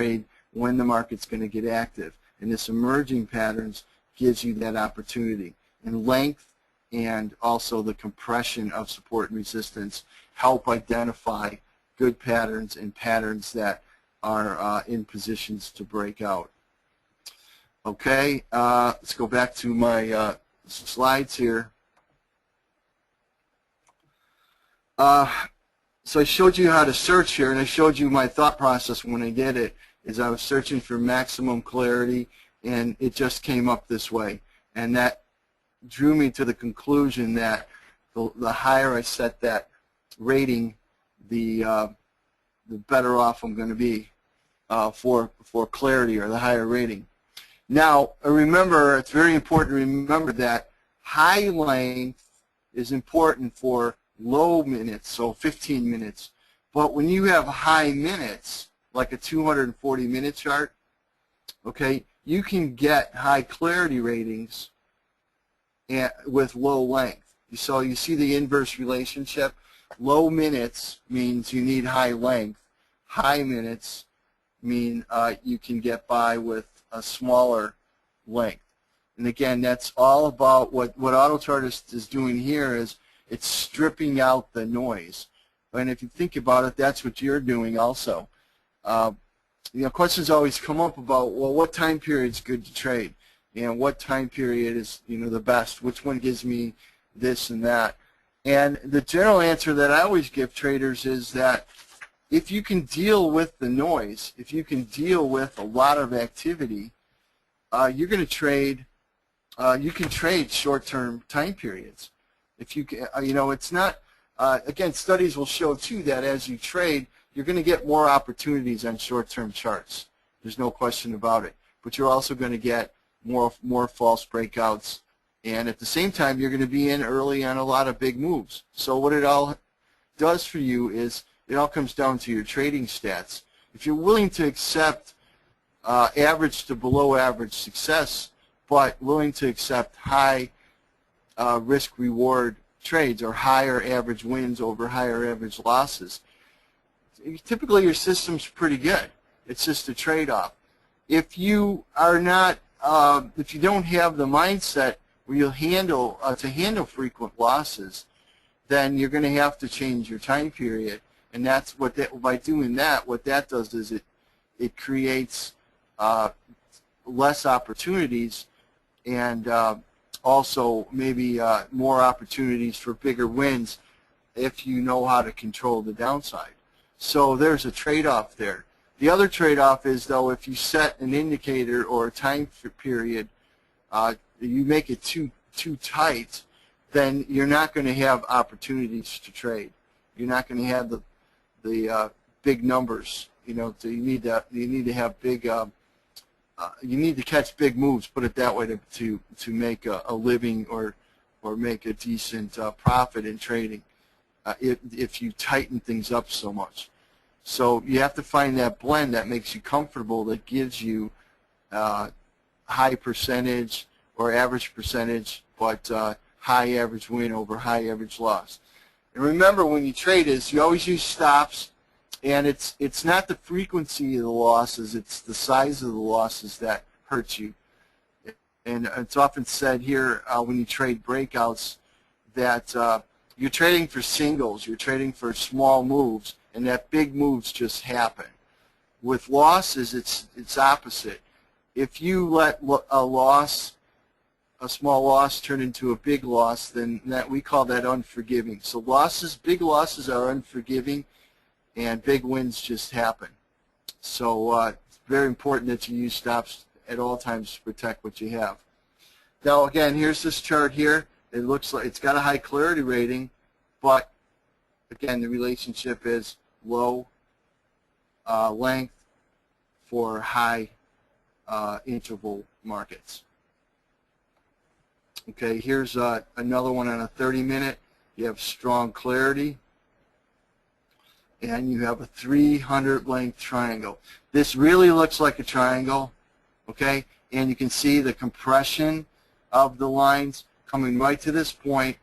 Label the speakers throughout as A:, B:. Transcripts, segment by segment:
A: trade when the market's going to get active. And this emerging patterns gives you that opportunity. And length and also the compression of support and resistance help identify good patterns and patterns that are in positions to break out. Okay, let's go back to my slides here. So I showed you how to search here, and I showed you my thought process when I did it, is I was searching for maximum clarity, and it just came up this way. And that drew me to the conclusion that the higher I set that rating, the better off I'm going to be for clarity, or the higher rating. Now, remember, it's very important to remember that high length is important for low minutes, so 15 minutes. But when you have high minutes, like a 240-minute chart, okay, you can get high clarity ratings with low length. So you see the inverse relationship. Low minutes means you need high length. High minutes mean you can get by with a smaller length. And again, that's all about what AutoChartist is doing here, is it's stripping out the noise. And if you think about it, that's what you're doing also. You know, questions always come up about, well, what time period is good to trade? And what time period is, you know, the best? Which one gives me this and that? And the general answer that I always give traders is that if you can deal with the noise, if you can deal with a lot of activity, you're going to trade, you can trade short-term time periods. If you can, you know, it's not, again, studies will show too that as you trade, you're going to get more opportunities on short-term charts. There's no question about it. But you're also going to get more false breakouts. And at the same time, you're going to be in early on a lot of big moves. So what it all does for you is it all comes down to your trading stats. If you're willing to accept average to below average success, but willing to accept high risk-reward trades, or higher average wins over higher average losses, typically your system's pretty good. It's just a trade-off. If you are not, if you don't have the mindset where you'll handle frequent losses, then you're going to have to change your time period. And that's what by doing that, what that does is it creates less opportunities, and also maybe more opportunities for bigger wins if you know how to control the downside. So there's a trade-off there. The other trade-off is, though, if you set an indicator or a time period, you make it too tight, then you're not going to have opportunities to trade. You're not going to have the big numbers. You know, so you need to have big. You need to catch big moves, put it that way, to make a living or make a decent profit in trading. If you tighten things up so much. So you have to find that blend that makes you comfortable, that gives you high percentage or average percentage, but high average win over high average loss. And remember, when you trade is you always use stops, and it's not the frequency of the losses, it's the size of the losses that hurts you. And it's often said here when you trade breakouts that you're trading for singles, you're trading for small moves, and that big moves just happen. With losses, it's opposite. If you let a small loss turn into a big loss, then we call that unforgiving. So big losses are unforgiving, and big wins just happen. So it's very important that you use stops at all times to protect what you have. Now again, here's this chart here. It looks like it's got a high clarity rating, but again, the relationship is low length for high interval markets. Okay, here's another one on a 30-minute. You have strong clarity, and you have a 300 length triangle. This really looks like a triangle, okay? And you can see the compression of the lines coming right to this point,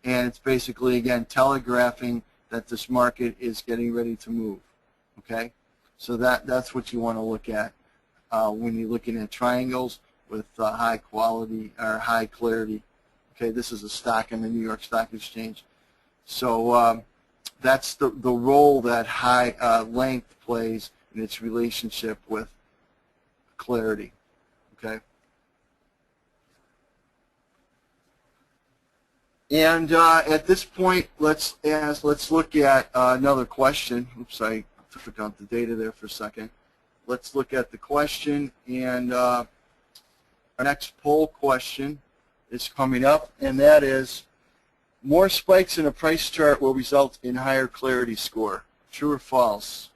A: and it's basically, again, telegraphing that this market is getting ready to move, okay? So that's what you want to look at when you're looking at triangles with high quality or high clarity. Okay, this is a stock in the New York Stock Exchange. So that's the role that high length plays in its relationship with clarity. Okay. And at this point, let's look at another question. Oops, I took out the data there for a second. Let's look at the question, and our next poll question is coming up, and that is, more spikes in a price chart will result in higher clarity score. True or false?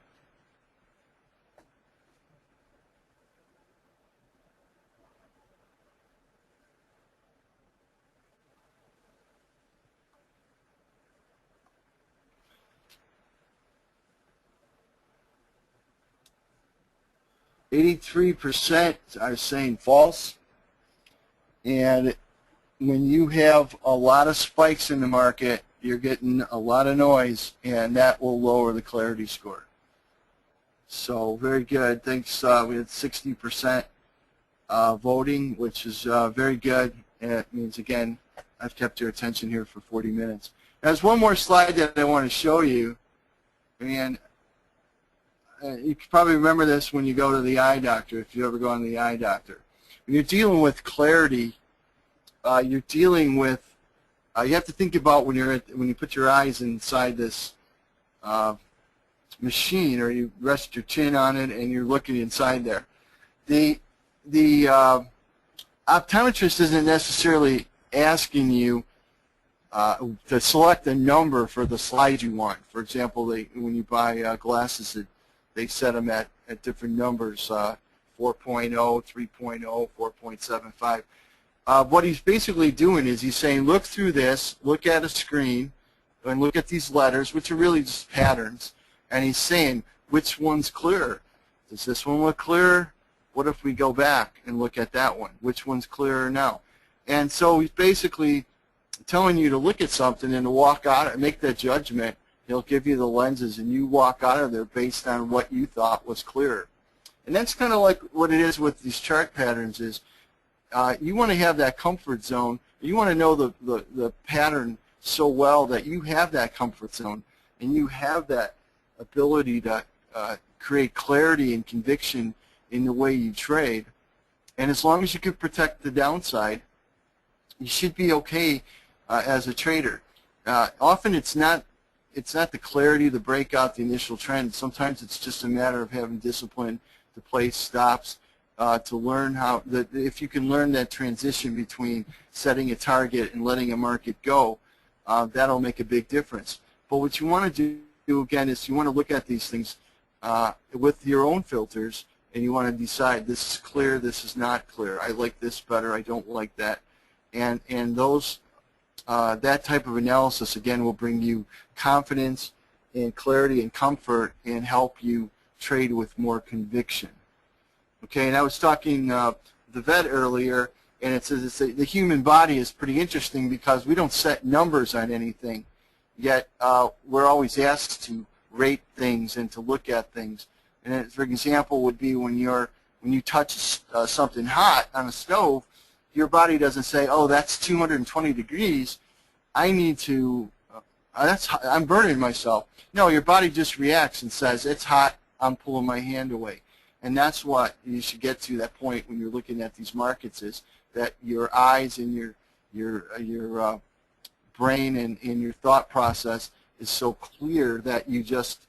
A: %83 are saying false, and when you have a lot of spikes in the market, you're getting a lot of noise, and that will lower the clarity score. So very good. Thanks. We had 60% voting, which is very good. And it means, again, I've kept your attention here for 40 minutes. There's one more slide that I want to show you, and you can probably remember this when you go to the eye doctor, if you ever go to the eye doctor. When you're dealing with clarity, you're dealing with, you have to think about when you put your eyes inside this machine, or you rest your chin on it and you're looking inside there. The optometrist isn't necessarily asking you to select a number for the slide you want. For example, when you buy glasses, they set them at different numbers, 4.0, 3.0, 4.75. What he's basically doing is he's saying, look through this, look at a screen, and look at these letters, which are really just patterns, and he's saying, which one's clearer? Does this one look clearer? What if we go back and look at that one? Which one's clearer now? And so he's basically telling you to look at something and to walk out and make that judgment. He'll give you the lenses, and you walk out of there based on what you thought was clearer. And that's kind of like what it is with these chart patterns is, you want to have that comfort zone. You want to know the pattern so well that you have that comfort zone, and you have that ability to create clarity and conviction in the way you trade. And as long as you can protect the downside, you should be okay as a trader. Often it's not the clarity, the breakout, the initial trend. Sometimes it's just a matter of having discipline to place stops, to learn how, if you can learn that transition between setting a target and letting a market go, that'll make a big difference. But what you want to do again is you want to look at these things with your own filters, and you want to decide, this is clear, this is not clear. I like this better, I don't like that. And those that type of analysis, again, will bring you confidence and clarity and comfort and help you trade with more conviction. Okay, and I was talking the vet earlier, and it says the human body is pretty interesting because we don't set numbers on anything, yet we're always asked to rate things and to look at things. And for example, would be when you touch something hot on a stove, your body doesn't say, oh, that's 220 degrees. I need to, I'm burning myself. No, your body just reacts and says, it's hot, I'm pulling my hand away. And that's what you should get to, that point when you're looking at these markets, is that your eyes and your brain and your thought process is so clear that you just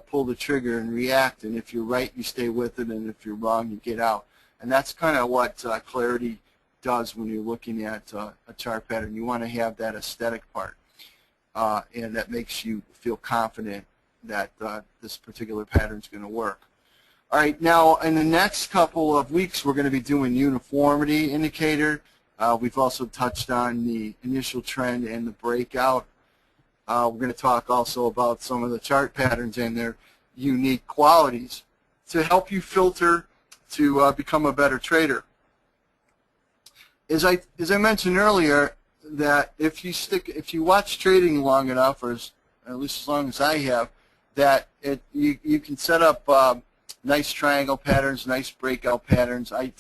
A: pull the trigger and react. And if you're right, you stay with it, and if you're wrong, you get out. And that's kind of what clarity does when you're looking at a chart pattern. You want to have that aesthetic part, and that makes you feel confident that this particular pattern is going to work. All right, now in the next couple of weeks, we're going to be doing uniformity indicator. We've also touched on the initial trend and the breakout. We're going to talk also about some of the chart patterns and their unique qualities to help you filter to become a better trader. As I mentioned earlier, that if you watch trading long enough, or at least as long as I have, that you can set up nice triangle patterns, nice breakout patterns. I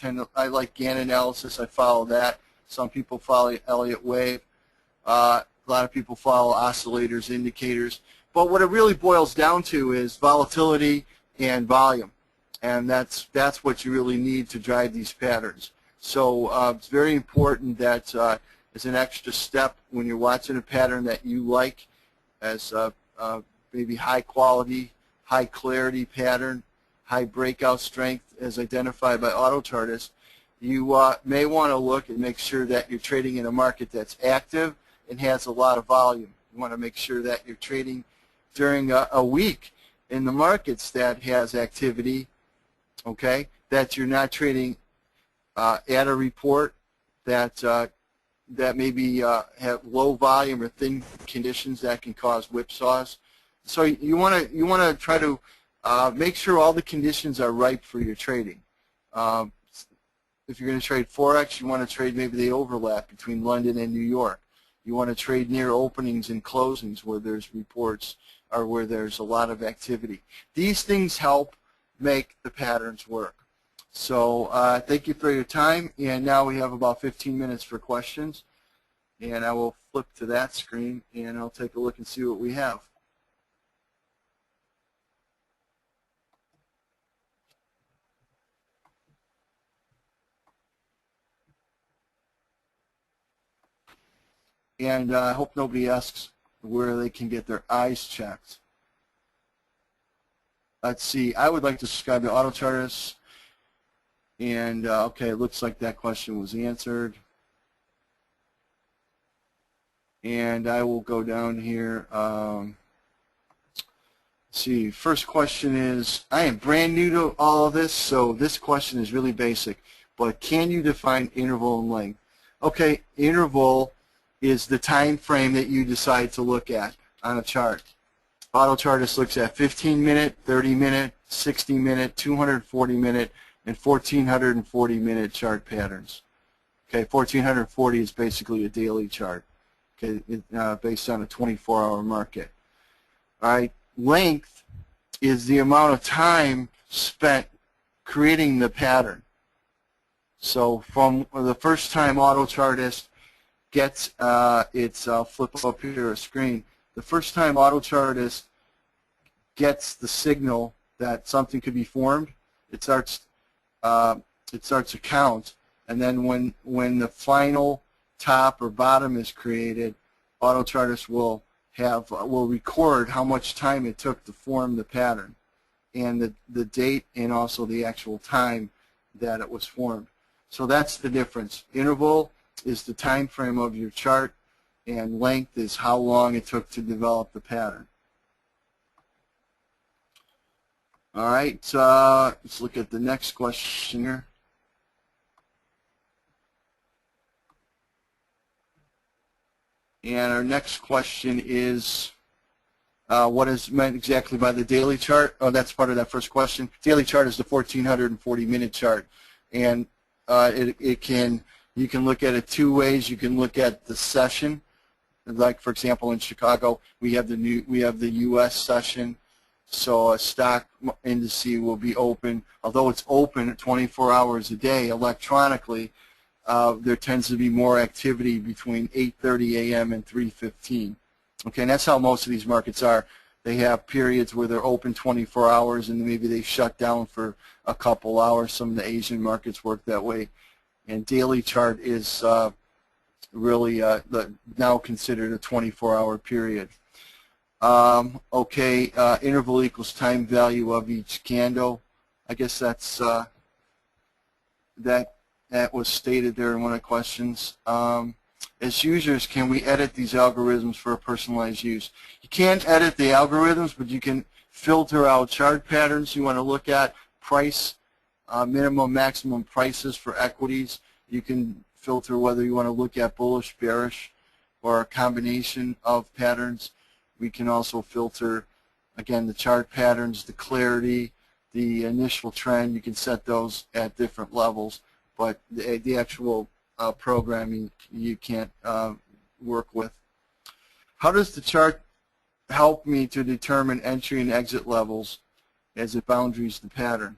A: like Gann analysis. I follow that. Some people follow Elliott wave. A lot of people follow oscillators, indicators. But what it really boils down to is volatility and volume, and that's what you really need to drive these patterns. So it's very important that as an extra step when you're watching a pattern that you like, as maybe high quality, high clarity pattern, high breakout strength as identified by AutoChartist, you may want to look and make sure that you're trading in a market that's active and has a lot of volume. You want to make sure that you're trading during a week in the markets that has activity, okay, that you're not trading at a report that maybe have low volume or thin conditions that can cause whipsaws. So you want to try to make sure all the conditions are ripe for your trading. If you're going to trade Forex, you want to trade maybe the overlap between London and New York. You want to trade near openings and closings where there's reports or where there's a lot of activity. These things help make the patterns work. So thank you for your time, and now we have about 15 minutes for questions, and I will flip to that screen and I'll take a look and see what we have. And I hope nobody asks where they can get their eyes checked. Let's see. I would like to subscribe to AutoChartist. And okay, it looks like that question was answered. And I will go down here. Let's see. First question is, I am brand new to all of this, so this question is really basic. But can you define interval and length? Okay, interval is the time frame that you decide to look at on a chart. AutoChartist looks at 15-minute, 30-minute, 60-minute, 240-minute, and 1,440-minute chart patterns. Okay, 1,440 is basically a daily chart, okay, based on a 24-hour market. All right, length is the amount of time spent creating the pattern. So from the first time AutoChartist gets I'll flip up here a screen. The first time AutoChartist gets the signal that something could be formed, it starts to count, and then when the final top or bottom is created, AutoChartist will record how much time it took to form the pattern, and the date and also the actual time that it was formed. So that's the difference. Interval is the time frame of your chart, and length is how long it took to develop the pattern. All right, let's look at the next question here. And our next question is, what is meant exactly by the daily chart? Oh, that's part of that first question. Daily chart is the 1,440-minute chart, and you can look at it two ways. You can look at the session, like for example in Chicago, we have the U.S. session, so a stock index will be open. Although it's open 24 hours a day electronically, there tends to be more activity between 8:30 a.m. and 3:15. Okay, and that's how most of these markets are. They have periods where they're open 24 hours and maybe they shut down for a couple hours. Some of the Asian markets work that way. And daily chart is really now considered a 24-hour period. Okay, interval equals time value of each candle. I guess that's that was stated there in one of the questions. As users, can we edit these algorithms for a personalized use? You can't edit the algorithms, but you can filter out chart patterns you want to look at, price, minimum, maximum prices for equities. You can filter whether you want to look at bullish, bearish, or a combination of patterns. We can also filter, again, the chart patterns, the clarity, the initial trend. You can set those at different levels, but the actual programming you can't work with. How does the chart help me to determine entry and exit levels as it boundaries the pattern.